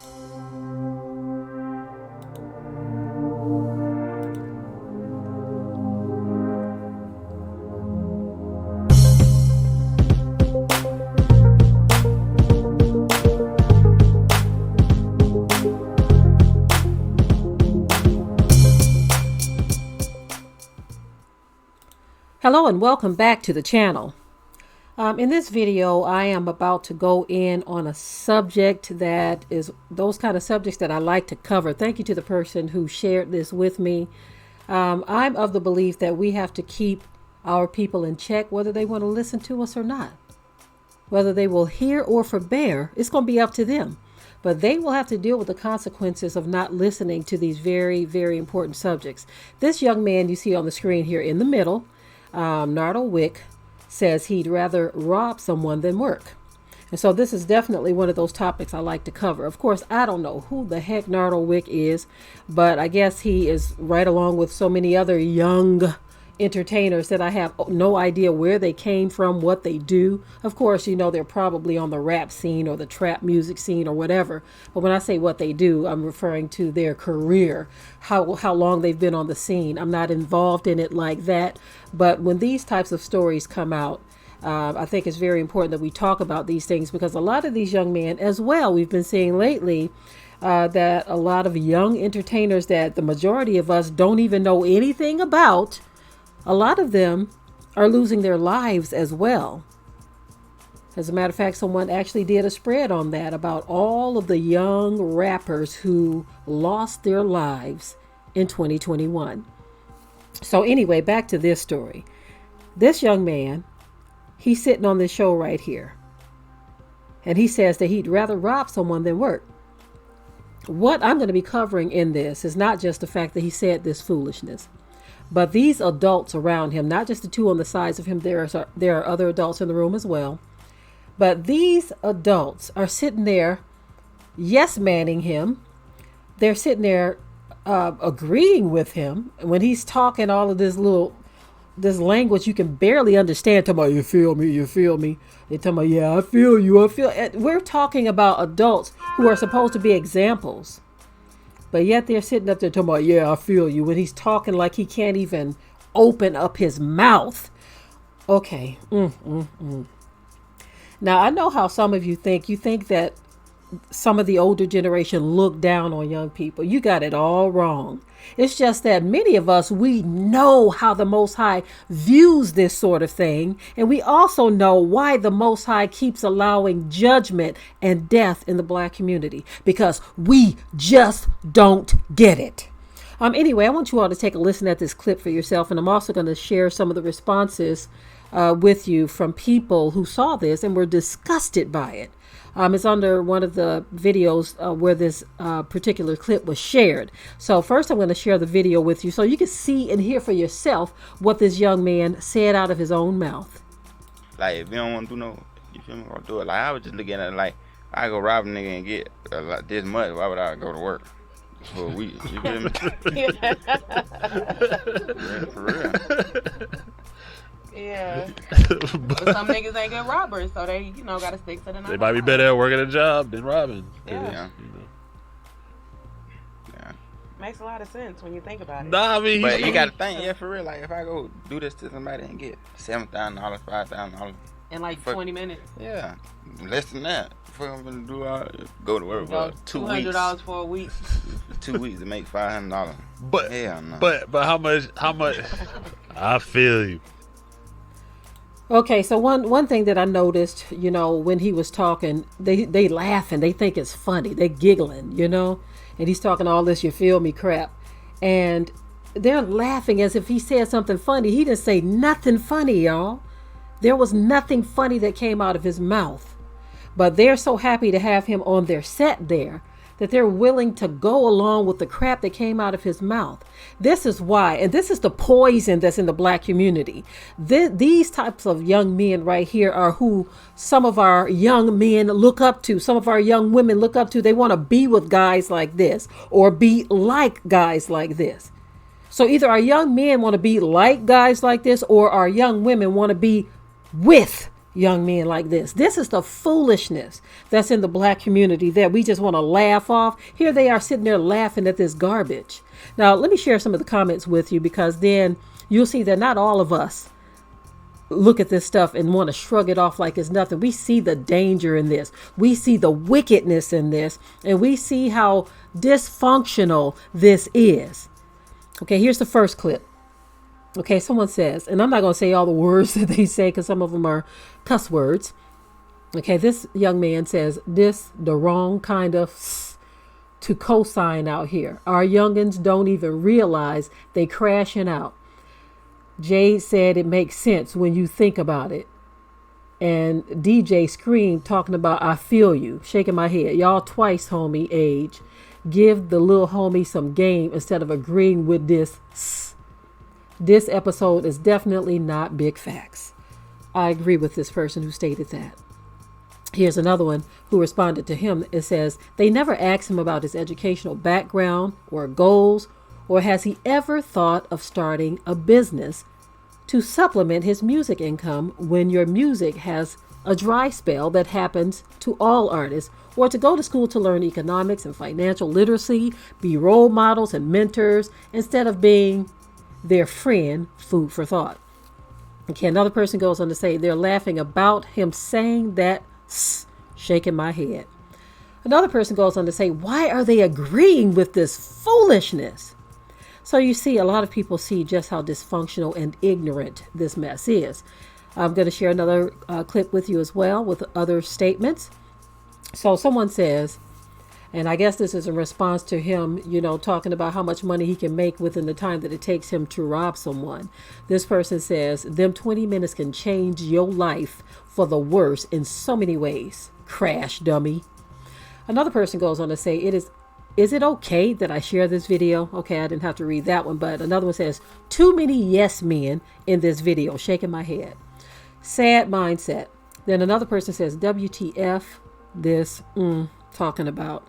Hello and welcome back to the channel. In this video, I am about to go in on a subject that is those kind of subjects that I like to cover. Thank you to the person who shared this with me. I'm of the belief that we have to keep our people in check, whether they want to listen to us or not. Whether they will hear or forbear, it's going to be up to them. But they will have to deal with the consequences of not listening to these very, very important subjects. This young man you see on the screen here in the middle, Nardo Wick, says he'd rather rob someone than work. And so this is definitely one of those topics I like to cover. Of course, I don't know who the heck Nardo Wick is, but I guess he is right along with so many other young entertainers that I have no idea where they came from, what they do. Of course, you know, they're probably on the rap scene or the trap music scene or whatever. But when I say what they do, I'm referring to their career, how long they've been on the scene. I'm not involved in it like that. But when these types of stories come out, I think it's very important that we talk about these things, because a lot of these young men as well, we've been seeing lately that a lot of young entertainers that the majority of us don't even know anything about, a lot of them are losing their lives as well. As a matter of fact, someone actually did a spread on that about all of the young rappers who lost their lives in 2021. So anyway, back to this story. This young man, he's sitting on this show right here, and he says that he'd rather rob someone than work. What I'm going to be covering in this is not just the fact that he said this foolishness, but these adults around him, not just the two on the sides of him, there are other adults in the room as well. But these adults are sitting there, yes-manning him. They're sitting there agreeing with him when he's talking all of this language you can barely understand. Talking about, you feel me, you feel me. They're talking about, yeah, I feel you, I feel. We're talking about adults who are supposed to be examples. But yet they're sitting up there talking about, yeah, I feel you, when he's talking like he can't even open up his mouth. Okay. Now, I know how some of you think. You think that some of the older generation look down on young people. You got it all wrong. It's just that many of us, we know how the Most High views this sort of thing. And we also know why the Most High keeps allowing judgment and death in the Black community, because we just don't get it. Anyway, I want you all to take a listen at this clip for yourself. And I'm also going to share some of the responses with you from people who saw this and were disgusted by it. It's under one of the videos where this particular clip was shared. So first I'm going to share the video with you so you can see and hear for yourself what this young man said out of his own mouth. Like, if you don't want to do no, you feel me, or do it. Like, I was just looking at it like, I go rob a nigga and get like this much. Why would I go to work for a week? You feel me? Yeah, for real. Yeah. But some niggas ain't good robbers, so they, gotta stick to the 9 to 5. They might be better at working a job than robbing. Yeah. Makes a lot of sense when you think about it. Nah, I mean, but you gotta think, yeah, for real. Like, if I go do this to somebody and get $7,000, $5,000 in like 20 minutes. Yeah, less than that. Before I'm gonna go to work for 2 weeks. $200 for a week. 2 weeks to make $500. But hell no. But how much? I feel you. Okay, so one thing that I noticed, when he was talking, they laugh and they think it's funny. They're giggling, and he's talking all this, you feel me crap. And they're laughing as if he said something funny. He didn't say nothing funny, y'all. There was nothing funny that came out of his mouth. But they're so happy to have him on their set there that they're willing to go along with the crap that came out of his mouth. This is why, and this is the poison that's in the Black community. These types of young men right here are who some of our young men look up to, some of our young women look up to. They want to be with guys like this or be like guys like this. So either our young men want to be like guys like this, or our young women want to be with young men like this. This is the foolishness that's in the black community that we just want to laugh off. Here they are sitting there laughing at this garbage. Now, let me share some of the comments with you, because then you'll see that not all of us look at this stuff and want to shrug it off like it's nothing. We see the danger in this. We see the wickedness in this, and we see how dysfunctional this is. Okay, here's the first clip. Okay, someone says, and I'm not going to say all the words that they say because some of them are cuss words. Okay, this young man says, this the wrong kind of to co-sign out here. Our youngins don't even realize they crashing out. Jade said it makes sense when you think about it. And DJ screamed talking about, I feel you, shaking my head. Y'all twice, homie, age. Give the little homie some game instead of agreeing with this. This episode is definitely not big facts. I agree with this person who stated that. Here's another one who responded to him. It says, they never asked him about his educational background or goals, or has he ever thought of starting a business to supplement his music income when your music has a dry spell that happens to all artists, or to go to school to learn economics and financial literacy, be role models and mentors instead of being their friend. Food for thought. Okay, another person goes on to say they're laughing about him saying that, shaking my head. Another person goes on to say, why are they agreeing with this foolishness? So you see, a lot of people see just how dysfunctional and ignorant this mess is. I'm going to share another clip with you as well with other statements. So someone says, and I guess this is in response to him, talking about how much money he can make within the time that it takes him to rob someone. This person says, them 20 minutes can change your life for the worse in so many ways. Crash dummy. Another person goes on to say, is it okay that I share this video? Okay, I didn't have to read that one, but another one says, too many yes men in this video, shaking my head. Sad mindset. Then another person says, WTF, this, talking about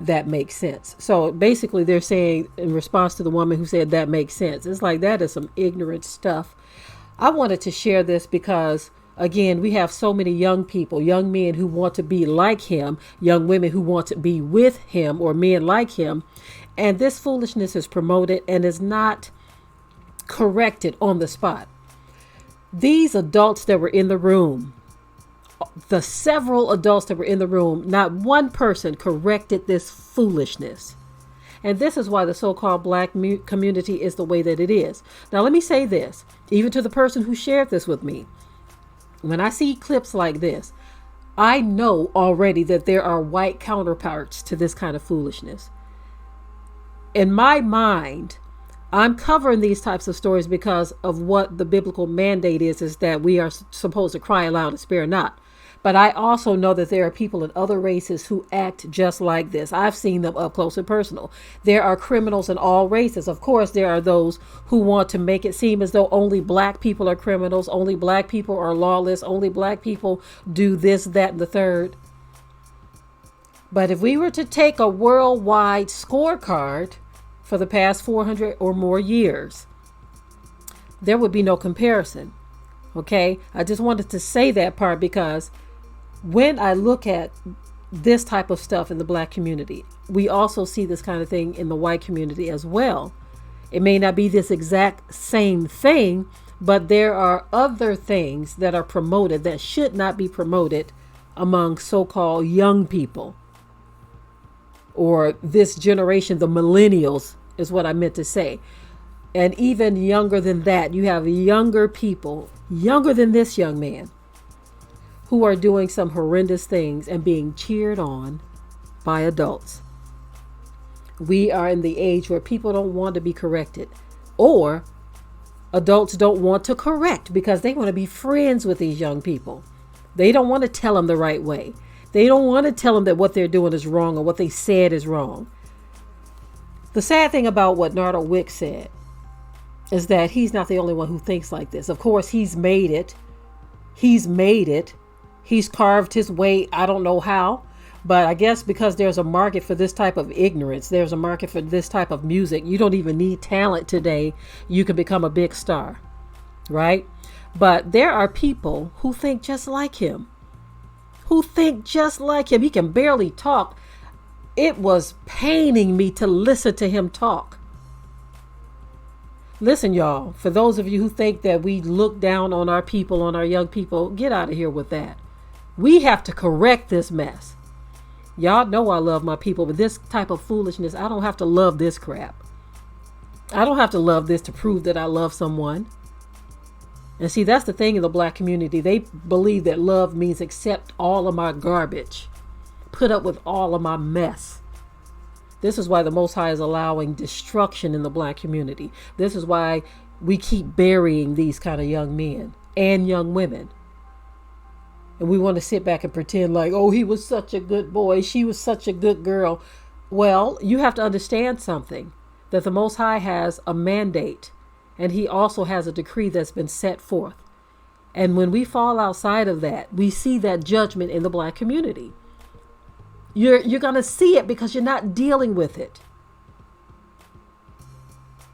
that makes sense. So basically they're saying in response to the woman who said that makes sense. It's like, that is some ignorant stuff. I wanted to share this because, again, we have so many young people, young men who want to be like him, young women who want to be with him, or men like him. And this foolishness is promoted and is not corrected on the spot. These adults that were in the room, the several adults that were in the room, not one person corrected this foolishness. And this is why the so-called black community is the way that it is. Now, let me say this, even to the person who shared this with me. When I see clips like this, I know already that there are white counterparts to this kind of foolishness. In my mind, I'm covering these types of stories because of what the biblical mandate is that we are supposed to cry aloud and spare not. But I also know that there are people in other races who act just like this. I've seen them up close and personal. There are criminals in all races. Of course, there are those who want to make it seem as though only black people are criminals, only black people are lawless, only black people do this, that, and the third. But if we were to take a worldwide scorecard for the past 400 or more years, there would be no comparison. Okay, I just wanted to say that part because when I look at this type of stuff in the black community, we also see this kind of thing in the white community as well. It may not be this exact same thing, but there are other things that are promoted that should not be promoted among so-called young people, or this generation, the millennials is what I meant to say. And even younger than that, you have younger people, younger than this young man, who are doing some horrendous things and being cheered on by adults. We are in the age where people don't want to be corrected, or adults don't want to correct because they want to be friends with these young people. They don't want to tell them the right way. They don't want to tell them that what they're doing is wrong or what they said is wrong. The sad thing about what Nardo Wick said is that he's not the only one who thinks like this. Of course, he's made it. He's carved his way. I don't know how, but I guess because there's a market for this type of ignorance, there's a market for this type of music. You don't even need talent today. You can become a big star, right? But there are people who think just like him. He can barely talk. It was paining me to listen to him talk. Listen, y'all, for those of you who think that we look down on our people, on our young people, get out of here with that. We have to correct this mess. Y'all know I love my people, but this type of foolishness, I don't have to love this crap. I don't have to love this to prove that I love someone. And see, that's the thing in the black community. They believe that love means accept all of my garbage, put up with all of my mess. This is why the Most High is allowing destruction in the black community. This is why we keep burying these kind of young men and young women. And we want to sit back and pretend like, oh, he was such a good boy. She was such a good girl. Well, you have to understand something, that the Most High has a mandate, and he also has a decree that's been set forth. And when we fall outside of that, we see that judgment in the black community. You're going to see it because you're not dealing with it.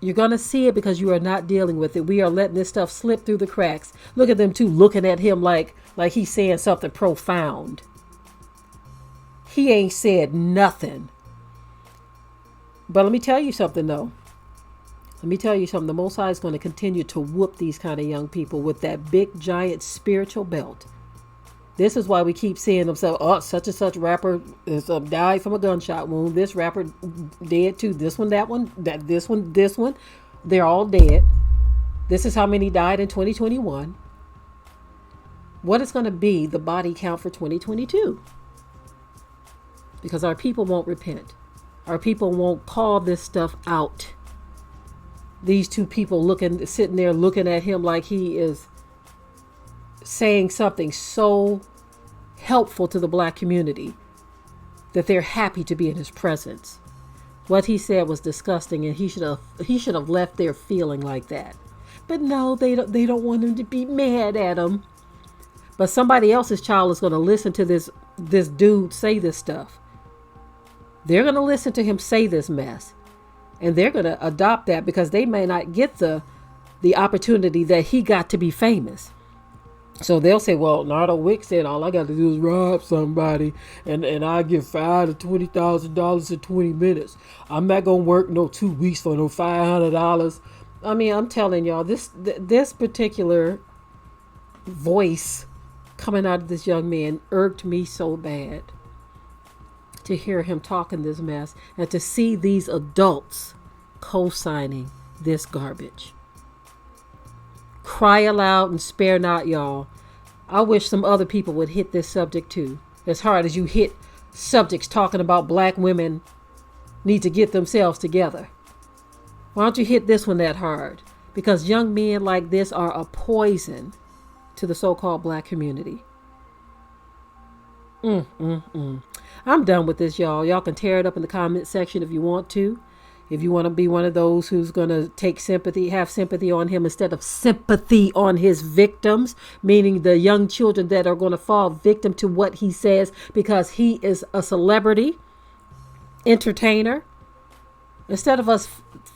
You're going to see it because you are not dealing with it. We are letting this stuff slip through the cracks. Look at them two looking at him like he's saying something profound. He ain't said nothing. But let me tell you something, though. The Most High is going to continue to whoop these kind of young people with that big, giant spiritual belt. This is why we keep seeing them say, oh, such and such rapper died from a gunshot wound. This rapper dead too. This one, that one, this one. They're all dead. This is how many died in 2021. What is going to be the body count for 2022? Because our people won't repent. Our people won't call this stuff out. These two people sitting there looking at him like he is saying something so helpful to the black community that they're happy to be in his presence. What he said was disgusting, and he should have left there feeling like that. But no, they don't want him to be mad at him. But somebody else's child is going to listen to this dude say this stuff. They're going to listen to him say this mess, and they're going to adopt that because they may not get the opportunity that he got to be famous. So they'll say, well, Nardo Wick said all I got to do is rob somebody and I get $5,000 to $20,000 in 20 minutes. I'm not going to work no 2 weeks for no $500. I mean, I'm telling y'all, this particular voice coming out of this young man irked me so bad to hear him talking this mess and to see these adults co-signing this garbage. Cry aloud and spare not, y'all. I wish some other people would hit this subject too. As hard as you hit subjects talking about black women need to get themselves together. Why don't you hit this one that hard? Because young men like this are a poison to the so-called black community. I'm done with this, y'all. Y'all can tear it up in the comment section if you want to. If you want to be one of those who's going to have sympathy on him instead of sympathy on his victims, meaning the young children that are going to fall victim to what he says because he is a celebrity entertainer. Instead of us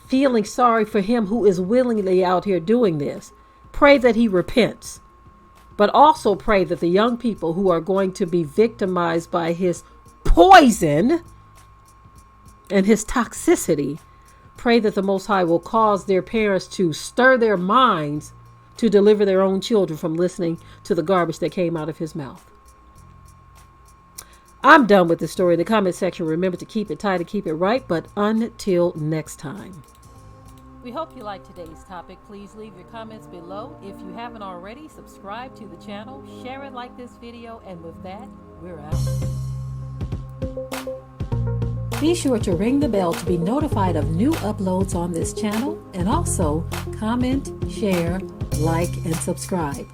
feeling sorry for him who is willingly out here doing this, pray that he repents. But also pray that the young people who are going to be victimized by his poison and his toxicity, pray that the Most High will cause their parents to stir their minds to deliver their own children from listening to the garbage that came out of his mouth. I'm done with this story. In the comment section, remember to keep it tight and keep it right. But until next time. We hope you liked today's topic. Please leave your comments below. If you haven't already, subscribe to the channel, share it like this video, and with that, we're out. Be sure to ring the bell to be notified of new uploads on this channel, and also comment, share, like, and subscribe.